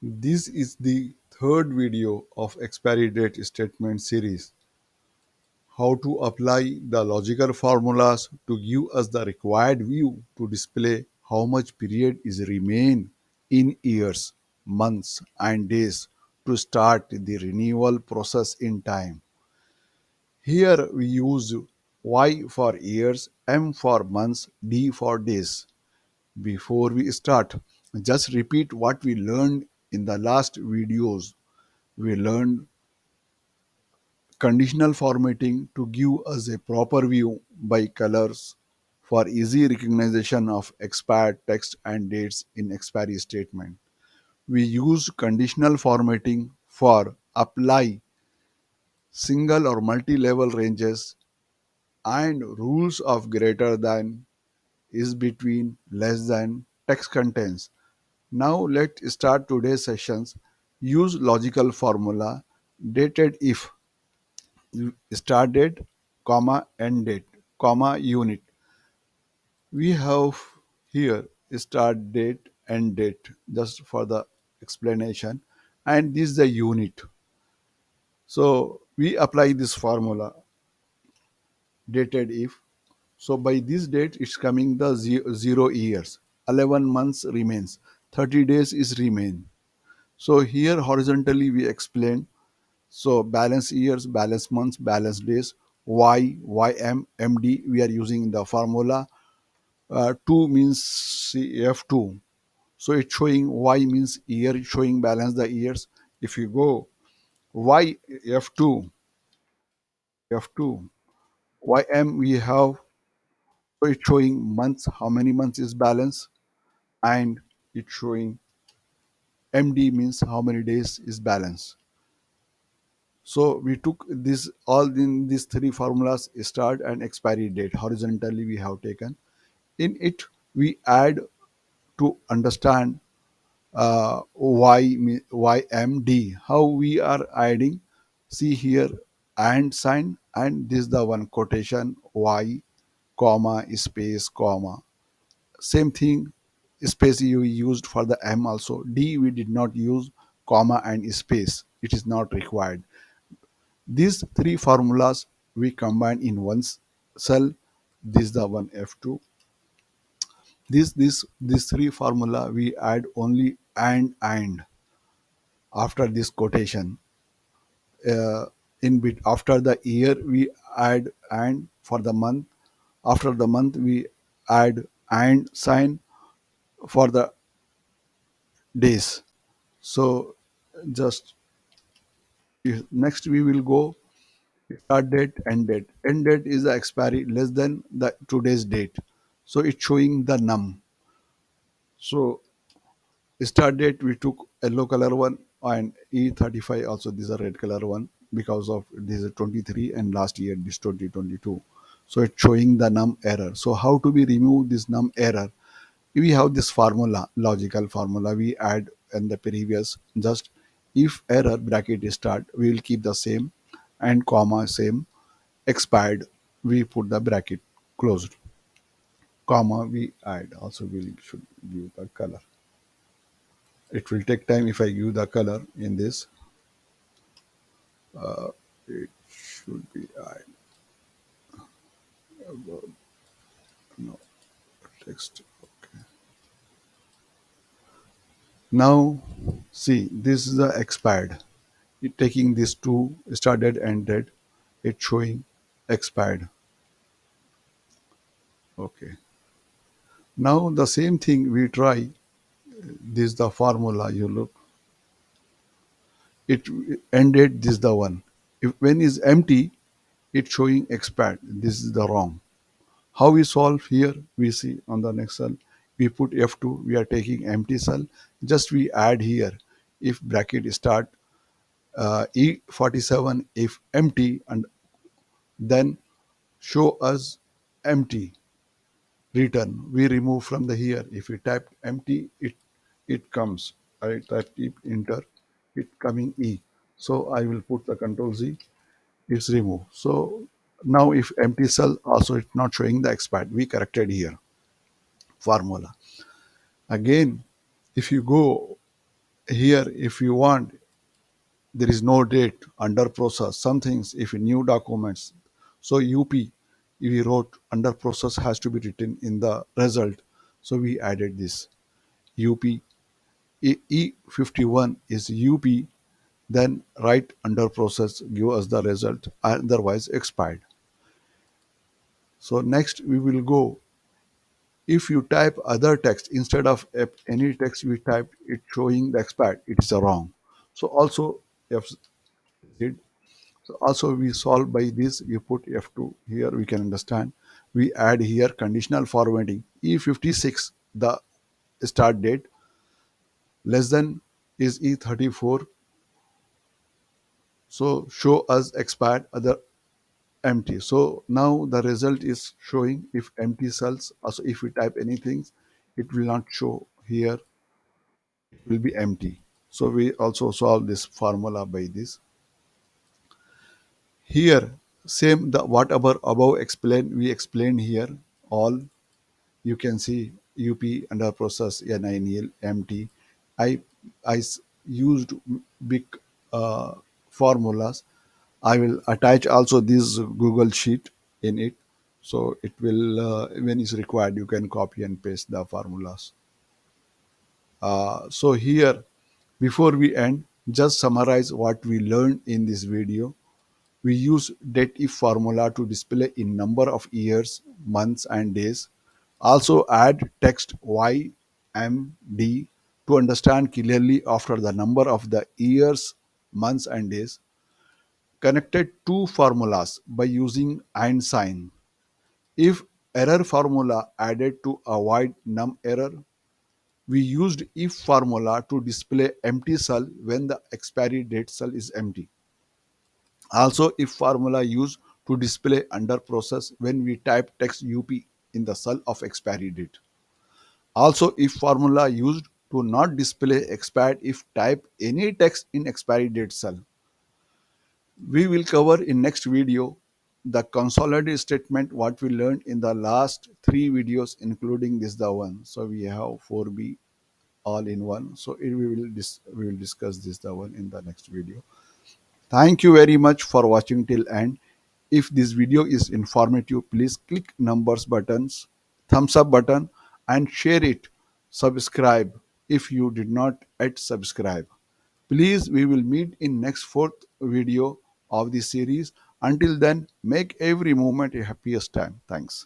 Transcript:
This is the third video of expiry date statement series. How to apply the logical formulas to give us the required view to display how much period is remain in years, months and days to start the renewal process in time. Here we use Y for years, M for months, D for days. Before we start, just repeat what we learned in the last videos. We learned conditional formatting to give us a proper view by colors for easy recognition of expired text and dates in expiry statement. We use conditional formatting for apply single or multi-level ranges and rules of greater than, is between, less than text contains. Now let's start today's sessions. Use logical formula dated if start date, comma, end date, comma, unit. We have here start date, end date, just for the explanation, and this is the unit. So we apply this formula dated if. So by this date, it's coming the 0 years, 11 months remains, 30 days is remain. So here horizontally we explain. So balance years, balance months, balance days, Y, YM, MD, we are using the formula. 2 means F2. So it's showing Y means year, it's showing balance the years. If you go Y F2, F2, YM we have, so it's showing months, how many months is balance, and it's showing MD means how many days is balance. So we took this all in these three formulas, start and expiry date. Horizontally we have taken. In it we add to understand YMD. How we are adding? See here and sign, and this is the one quotation Y comma space comma. Same thing, space you used for the M also. D we did not use comma and space. It is not required. These three formulas we combine in one cell. This is the one F2. This three formula we add only and after this quotation. In bit after the year we add and for the month. After the month we add and sign for the days. So just next we will go start date, end date. End date is the expiry less than the today's date. So it's showing the num. So start date we took yellow color one, and E35 also this is a red color one because of this is 23 and last year this 2022. So it's showing the num error. So how to be remove this num error? We have this formula, logical formula we add in the previous. Just if error bracket is start, we will keep the same, and comma same. Expired, we put the bracket closed, comma we add. Also we should give the color. It will take time if I give the color in this. It should be add, no text. Okay. Now see, this is the expired. It taking these two started and dead. It's showing expired. Okay. Now the same thing we try. This is the formula. You look. It ended. This is the one. If when is empty, it's showing expired. This is the wrong. How we solve here? We see on the next cell. We put F2. We are taking empty cell. Just we add here. If bracket start E47 if empty, and then show us empty return. We remove from the here. If we type empty, it comes. I type enter, it coming E. So I will put the control Z, it's remove. So now if empty cell also it's not showing the expired. We corrected here formula. Again, if you go Here, if you want, there is no date under process. Some things, if new documents, so UP, we wrote under process has to be written in the result. So we added this UP. E51 is UP, then write under process, give us the result, otherwise expired. So next we will go. If you type other text instead of any text we type, it showing the expired, it is wrong. So also if did. So also we solve by this. You put F2 here. We can understand. We add here conditional formatting. E56 the start date less than is E34. So show us expired other empty. So now the result is showing if empty cells. Also if we type anything, it will not show here. It will be empty. So we also solve this formula by this. Here, same the whatever above explained, we explain here all. You can see UP under process NINEL empty. I used big formulas. I will attach also this Google sheet in it, so it will when it's required you can copy and paste the formulas. So here, before we end, just summarize what we learned in this video. We use Datedif formula to display in number of years, months, and days. Also add text Y, M, D to understand clearly after the number of the years, months, and days. Connected two formulas by using and sign. If error formula added to avoid num error, we used if formula to display empty cell when the expiry date cell is empty. Also, if formula used to display under process when we type text UP in the cell of expiry date. Also, if formula used to not display expired if type any text in expiry date cell. We will cover in next video the consolidated statement what we learned in the last three videos including this the one. So we have 4B all in one. So we will discuss this the one in the next video. Thank you very much for watching till end. If this video is informative, please click numbers buttons, thumbs up button and share it. Subscribe if you did not yet subscribe. Please, we will meet in next fourth video of this series. Until then, make every moment a happiest time. Thanks.